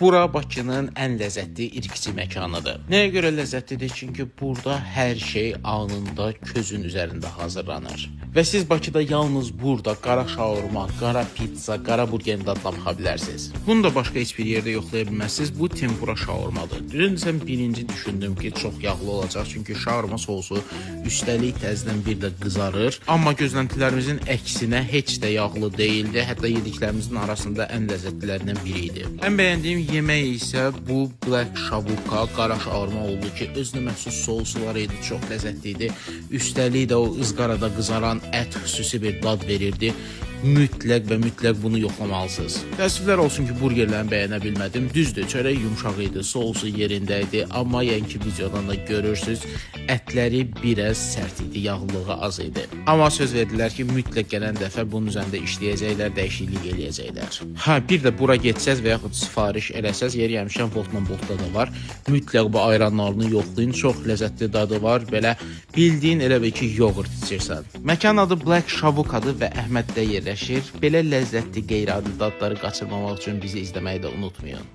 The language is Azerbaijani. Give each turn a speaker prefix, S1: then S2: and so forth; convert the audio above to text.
S1: Bura Bakının ən ləzzətli irqçi məkanıdır. Nəyə görə ləzzətlidir? Çünki burada hər şey anında közün üzərində hazırlanır. Və siz Bakıda yalnız burada qara şaurma, qara pizza, qara burgerin dadına baxa bilərsiniz. Bunu da başqa heç bir yerdə yoxlaya bilməzsiniz. Bu tempura şaurmadır. Düzüncə birinci düşündüm ki, çox yağlı olacaq. Çünki şaurma sosu üstəlik təzədən bir də qızarır. Amma gözləntilərimizin əksinə heç də yağlı deyildi. Hətta yediklərimizin arasında ən ləzzətlilərindən biri idi. Ən bəyəndiyim yemək isə bu black shavuka, qara şaurma oldu ki, özünə məxsus sousu var idi, çox ləzzətli idi. Üstəlik də o ızqarada qızaran ət xüsusi bir dad verirdi. Mütləq və mütləq bunu yoxlamalısınız. Təəssüflər olsun ki, burgerlərini bəyənə bilmədim. Düzdür, çörək yumşaq idi, sousu yerində idi. Amma yəni ki, videodan da görürsünüz, ətləri biraz sərt idi, yağlılığı az idi. Amma söz verdilər ki, mütləq gələn dəfə bunun üzərində işləyəcəklər, dəyişiklik eləyəcəklər. Bir də bura getsəz və yaxud sifariş eləsəz, yer yemişən Voltman Boltda da var. Mütləq bu ayranlarını yoxlayın, çox ləzzətli dadı var. Belə bildiyin elə bil ki, yoğurt içirsən. Məkan adı Black Shavukadır və Əhməddə yerləşir. Belə ləzzətli qeyri-adi dadları qaçırmamaq üçün bizi izləməyi də unutmayın.